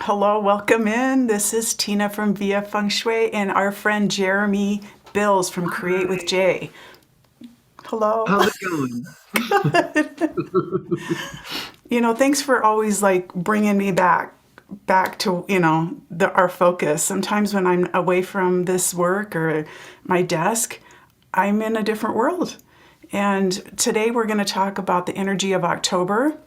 Hello, welcome in. This is Tina from Via Feng Shui and our friend Jeremy Bills from Create with Hi. Jay. Hello. How's it going? Thanks for always like bringing me back to, our focus. Sometimes when I'm away from this work or my desk, I'm in a different world. And today we're going to talk about the energy of October.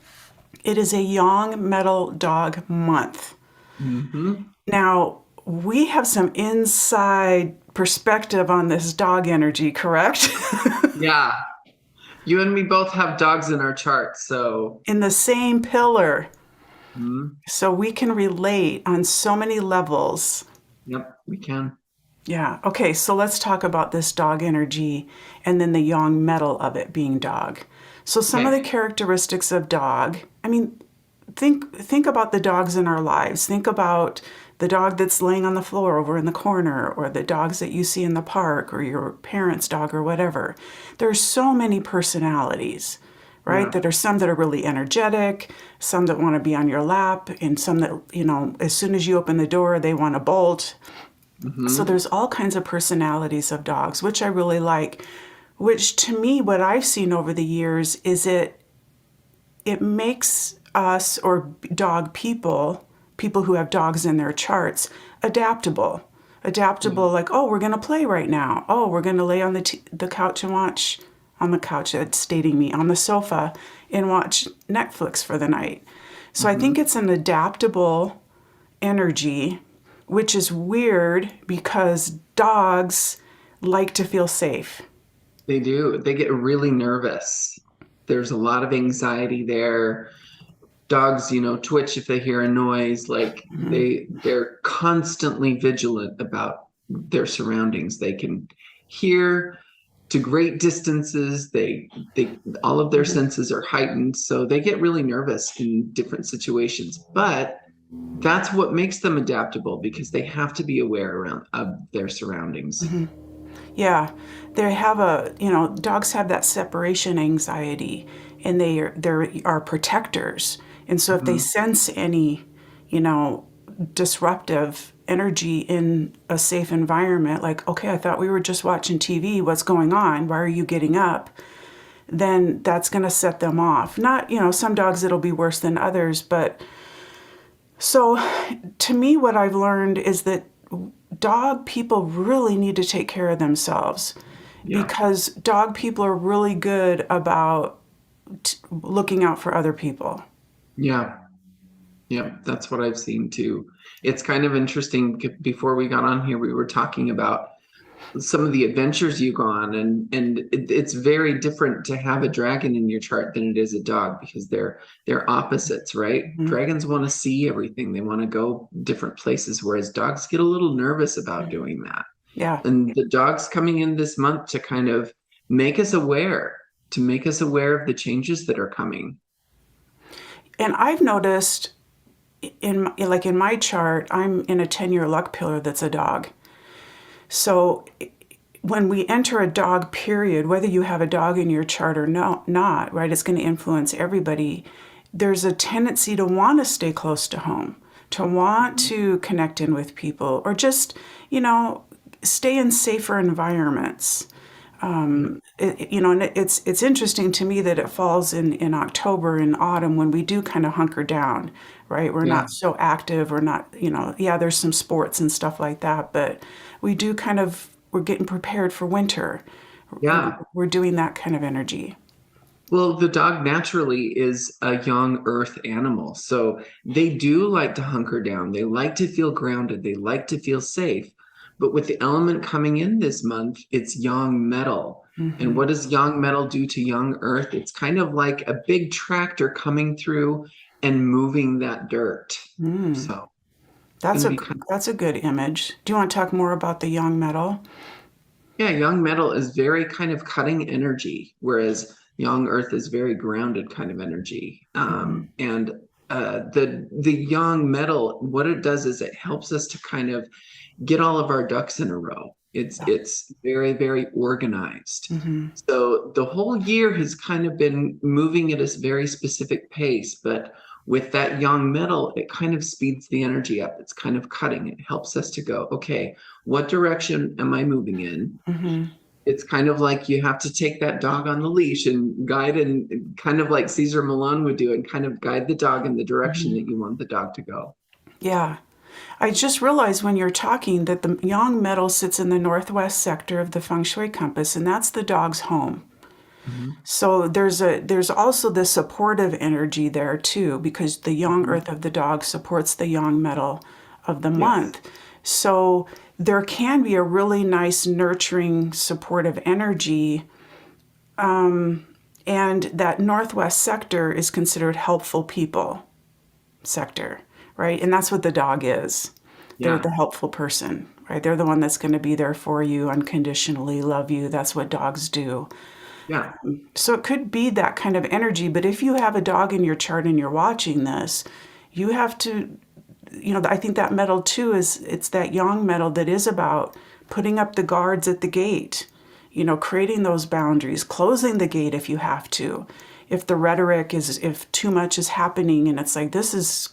It is a Yang Metal Dog Month. hmm Now, we have some inside perspective on this dog energy, correct? Yeah, you and me both have dogs in our chart, so In the same pillar. mhm. So we can relate on so many levels. Yep, we can. Yeah. Okay, so let's talk about this dog energy and then the yang metal of it being dog. So some of Okay. the characteristics of dog, think about the dogs in our lives. Think about the dog that's laying on the floor over in the corner or the dogs that you see in the park or your parents' dog or whatever. There's so many personalities, right? Yeah. That are some that are really energetic, some that want to be on your lap, and some that, as soon as you open the door, they want to bolt. So hmm there's all kinds of personalities of dogs, which I really like. Which to me, what I've seen over the years is it makes us or dog people who have dogs in their charts, adaptable. Yeah. Adaptable, like, oh, we're going to play right now. Oh, we're going to lay on the couch and watch, on the couch, it's stating me, on the sofa and watch Netflix for the night. So I think hmm it's an adaptable energy, which is weird because dogs like to feel safe. They do. They get really nervous. There's a lot of anxiety there. Dogs, twitch if they hear a noise. Like they're constantly vigilant about their surroundings. They can hear to great distances. They all of their Mhm. senses are heightened, so they get really nervous in different situations. But that's what makes them adaptable because they have to be aware around of their surroundings. Yeah, they have dogs have that separation anxiety, and they are protectors. And so if they Mhm. sense any, you know, disruptive energy in a safe environment, like, okay, I thought we were just watching TV. What's going on? Why are you getting up? Then that's going to set them off. Not, some dogs it'll be worse than others, but so to me, what I've learned is that dog people really need to take care of themselves Yeah. because dog people are really good about looking out for other people. Yeah. Yeah, that's what I've seen too. It's kind of interesting. Before we got on here, we were talking about some of the adventures you go on, and it's very different to have a dragon in your chart than it is a dog because they're opposites, right? Mhm. Dragons want to see everything. They want to go different places, whereas dogs get a little nervous about doing that. Yeah. And the dog's coming in this month to kind of make us aware, to make us aware of the changes that are coming. And I've noticed in my chart, I'm in a 10-year luck pillar that's a dog. So when we enter a dog period, whether you have a dog in your chart or not, right, it's going to influence everybody. There's a tendency to want to stay close to home, to want to connect in with people, or just, you know, stay in safer environments. Yeah. And it's interesting to me that it falls in October and autumn when we do kind of hunker down, right? We're Yeah. not so active. We're not, yeah, there's some sports and stuff like that, but we do we're getting prepared for winter. Yeah. We're doing that kind of energy. Well, the dog naturally is a young earth animal. So they do like to hunker down. They like to feel grounded. They like to feel safe. But with the element coming in this month, it's young metal. And Hmm. what does young metal do to young earth? It's kind of like a big tractor coming through and moving that dirt. Mm. So it's That's going to a be kind of, that's a good image. Do you want to talk more about the young metal? yeah, young metal is very kind of cutting energy, whereas young earth is very grounded kind of energy. Hmm. And the young metal, what it does is it helps us to kind of get all of our ducks in a row. Yeah. It's very, very organized. Hmm. So the whole year has kind of been moving at a very specific pace, but With that yang metal, it kind of speeds the energy up. It's kind of cutting. It helps us to go, okay, what direction am I moving in? Mm-hmm. It's kind of like you have to take that dog on the leash and guide, and kind of like Caesar Milan would do, and kind of guide the dog in the direction Mm-hmm. that you want the dog to go. Yeah. I just realized when you're talking that the yang metal sits in the northwest sector of the feng shui compass, and that's the dog's home. Mhm. So there's also the supportive energy there too, because the yang Mhm. earth of the dog supports the yang metal of the Yes. month. So there can be a really nice nurturing supportive energy, and that northwest sector is considered helpful people sector, right? And that's what the dog is. They're Yeah. the helpful person, right? They're the one that's going to be there for you unconditionally, love you. That's what dogs do. Yeah. So it could be that kind of energy, but if you have a dog in your chart and you're watching this, you have to, I think that metal too is it's that yang metal that is about putting up the guards at the gate, creating those boundaries, closing the gate if you have to. If the rhetoric is, if too much is happening and it's like, this is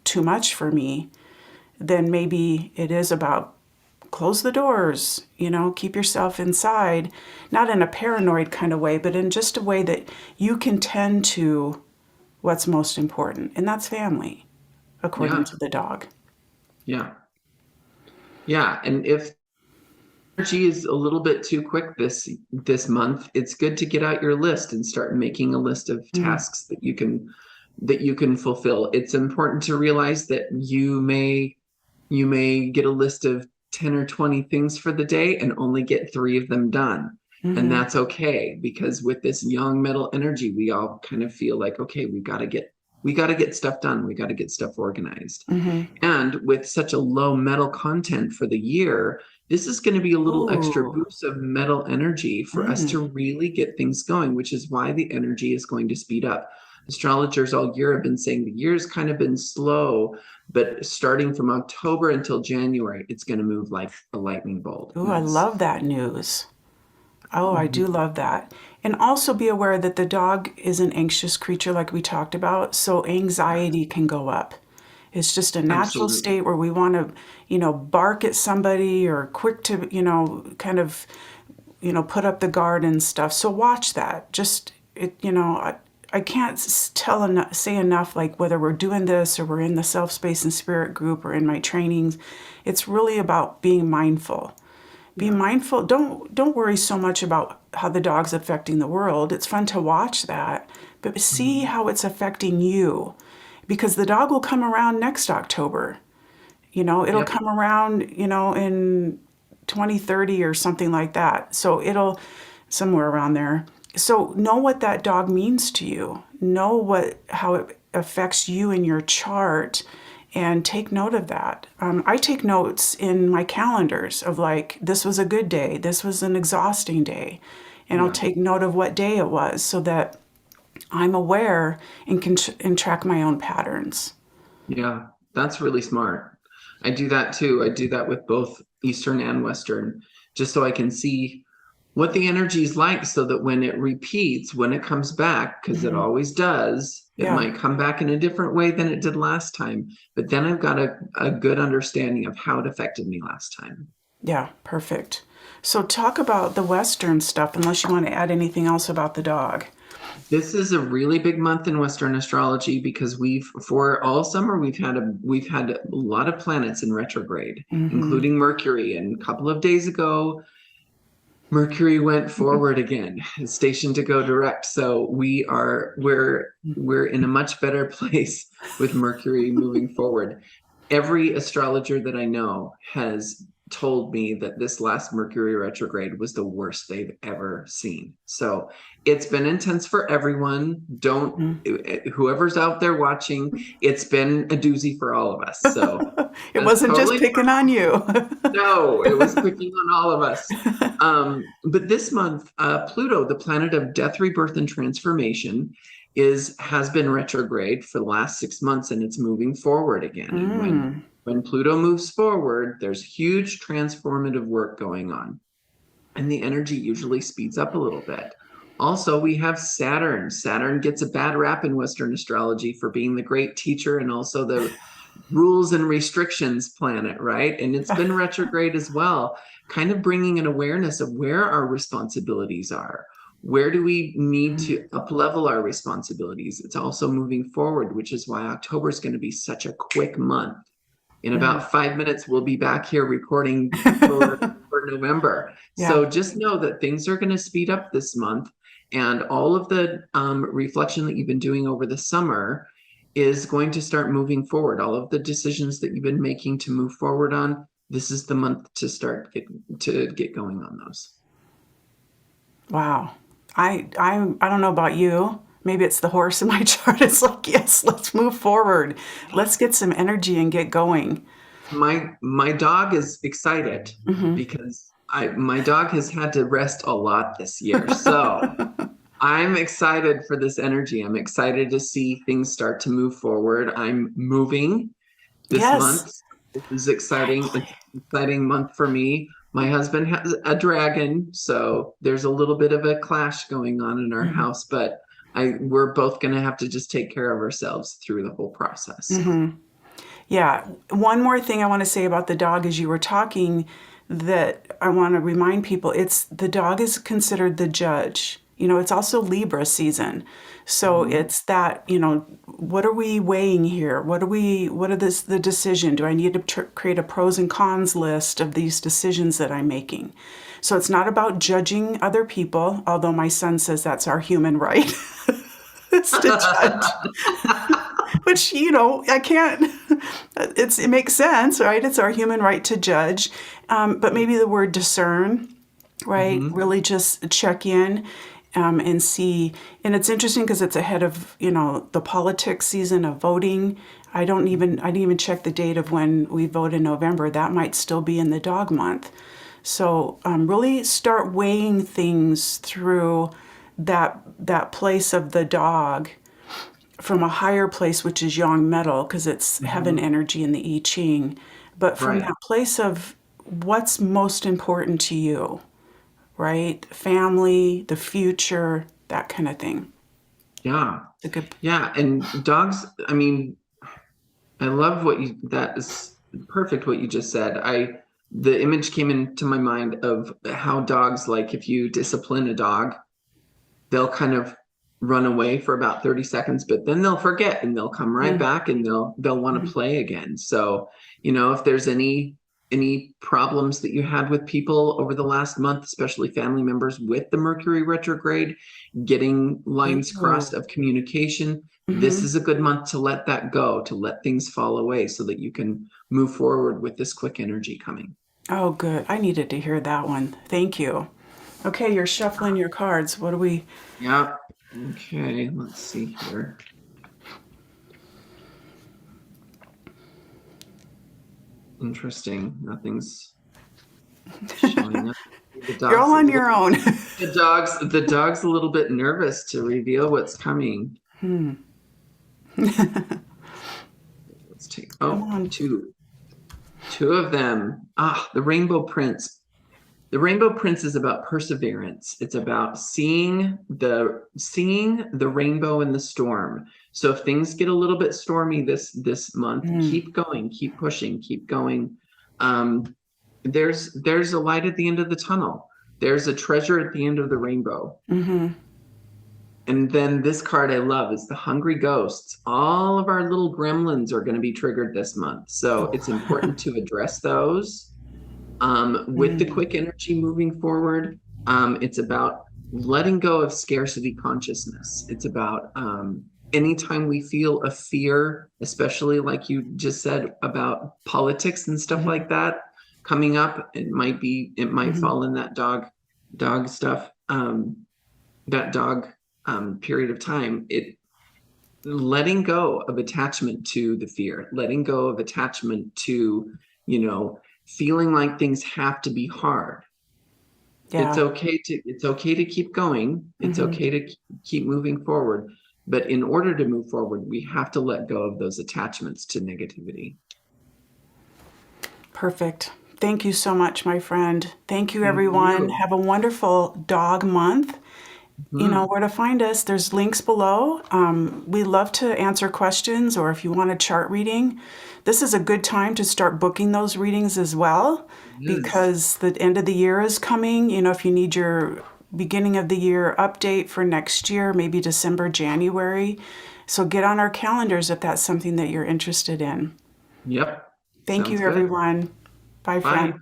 too much for me, then maybe it is about close the doors, keep yourself inside, not in a paranoid kind of way, but in just a way that you can tend to what's most important, and that's family, according Yeah. to the dog. Yeah. Yeah. And if energy is a little bit too quick this month, it's good to get out your list and start making a list of Mm, tasks that you can fulfill. It's important to realize that you may get a list of 10 or 20 things for the day and only get 3 of them done. And mm-hmm, that's okay, because with this young metal energy, we all kind of feel like, okay, we got to get stuff done. We got to get stuff organized. mm-hmm. And with such a low metal content for the year, this is going to be a little extra Ooh, boost of metal energy for us mm, to really get things going, which is why the energy is going to speed up. Astrologers all year have been saying the year's kind of been slow, but starting from October until January, it's going to move like a lightning bolt. ooh, And I it's love that news. Oh, I do mhm, love that. And also be aware that the dog is an anxious creature, like we talked about, so yes, anxiety can go up. It's just a natural absolutely. state where we want to, bark at somebody or quick to, kind of, put up the guard and stuff. So watch that. Just, I can't say enough, like whether we're doing this or we're in the self space and spirit group or in my trainings, it's really about being mindful. Be Yeah. mindful. Don't worry so much about how the dog's affecting the world. It's fun to watch that, but see Mhm. how it's affecting you, because the dog will come around next October. It'll Yep. come around, in 2030 or something like that. So it'll somewhere around there. So know what that dog means to you. Know how it affects you in your chart, and take note of that. I take notes in my calendars of like, this was a good day, this was an exhausting day, and I'll Yeah. take note of what day it was so that I'm aware and can and track my own patterns. Yeah. That's really smart. I do that too. I do that with both Eastern and Western, just so I can see what the energy is like, so that when it repeats, when it comes back, because it Hmm. always does, it Yeah. might come back in a different way than it did last time. But then I've got a good understanding of how it affected me last time. Yeah, perfect. So talk about the Western stuff, unless you want to add anything else about the dog. This is a really big month in Western astrology, because for all summer we've had a lot of planets in retrograde, Hmm. including Mercury. And a couple of days ago, Mercury went forward again, stationed to go direct. So we're in a much better place with Mercury moving forward. Every astrologer that I know has told me that this last Mercury retrograde was the worst they've ever seen. So it's been intense for everyone. Don't Whoever's out there watching, it's been a doozy for all of us. So It that's wasn't just totally picking on you. no, it was picking on all of us. But this month, Pluto, the planet of death, rebirth, and transformation, has been retrograde for the last 6 months, and it's moving forward again. And Mm. when Pluto moves forward, there's huge transformative work going on, and the energy usually speeds up a little bit. Also, we have Saturn. Saturn gets a bad rap in Western astrology for being the great teacher and also the rules and restrictions planet, right? And it's been retrograde as well, kind of bringing an awareness of where our responsibilities are. Where do we need to up level our responsibilities? It's also moving forward, which is why October is going to be such a quick month. In about 5 minutes, we'll be back here recording for November. Yeah. So just know that things are going to speed up this month. And all of the reflection that you've been doing over the summer is going to start moving forward. All of the decisions that you've been making to move forward on, this is the month to start get going on those. Wow. I don't know about you. Maybe it's the horse in my chart. It's like, yes, let's move forward. Let's get some energy and get going. My dog is excited because my dog has had to rest a lot this year. So I'm excited for this energy. I'm excited to see things start to move forward. I'm moving this Yes. month. This is exciting. It's Finally. an exciting month for me. My husband has a dragon, so there's a little bit of a clash going on in our house, but we're both going to have to just take care of ourselves through the whole process. Yeah. One more thing I want to say about the dog as you were talking that I want to remind people, it's the dog is considered the judge. It's also Libra season. So it's that, what are we weighing here? What is the decision? Do I need to create a pros and cons list of these decisions that I'm making? So it's not about judging other people, although my son says that's our human right. It's to judge. Which, I can't, it makes sense, right? It's our human right to judge. But maybe the word discern, right? Really just check in and see. And it's interesting because it's ahead of, the politics season of voting. I didn't even check the date of when we vote in November. That might still be in the dog month. So really start weighing things through that place of the dog from a higher place, which is yang metal, because it's heaven energy in the I Ching, but from Right. that place of what's most important to you, right? Family, the future, that kind of thing. Yeah. The good. Yeah. And dogs, I mean, I love that is perfect what you just said. The image came into my mind of how dogs, like if you discipline a dog, they'll kind of run away for about 30 seconds, but then they'll forget and they'll come right Mm, back and they'll want to mm, play again. So, if there's any problems that you had with people over the last month, especially family members with the Mercury retrograde, getting lines crossed ooh, of communication, this mhm. is a good month to let that go, to let things fall away so that you can move forward with this quick energy coming. Oh, good. I needed to hear that one. Thank you. Okay, you're shuffling your cards. What do we? Yeah. Okay, let's see here. Interesting. Nothing's showing up. The You're all dog's a on little your own. the dog's a little bit nervous to reveal what's coming. Let's take Come on. two of them. The Rainbow Prince. The Rainbow Prince is about perseverance. It's about seeing the rainbow in the storm. So if things get a little bit stormy this month, Mm, keep going, keep pushing, keep going. Um, there's a light at the end of the tunnel. There's a treasure at the end of the rainbow. mm-hmm. And then this card I love is the Hungry Ghosts. All of our little gremlins are going to be triggered this month. So it's important to address those. With the Mm, quick energy moving forward, it's about letting go of scarcity consciousness. It's about anytime we feel a fear, especially like you just said about politics and stuff mhm, like that coming up, it might mhm. fall in that dog stuff, that dog period of time. It letting go of attachment to the fear, letting go of attachment to, feeling like things have to be hard. Yeah. It's okay to keep going. It's Hmm. okay to keep moving forward. But in order to move forward, we have to let go of those attachments to negativity. Perfect. Thank you so much, my friend. Thank you, Thank everyone. you. Have a wonderful dog month. you know Mhm. where to find us. There's links below. We love to answer questions, or if you want a chart reading, this is a good time to start booking those readings as well, Yes. because the end of the year is coming. You know, if you need your beginning of the year update for next year, maybe December, January. So get on our calendars if that's something that you're interested in. Yep. Thank you, Sounds good. everyone. Bye, Bye. friend.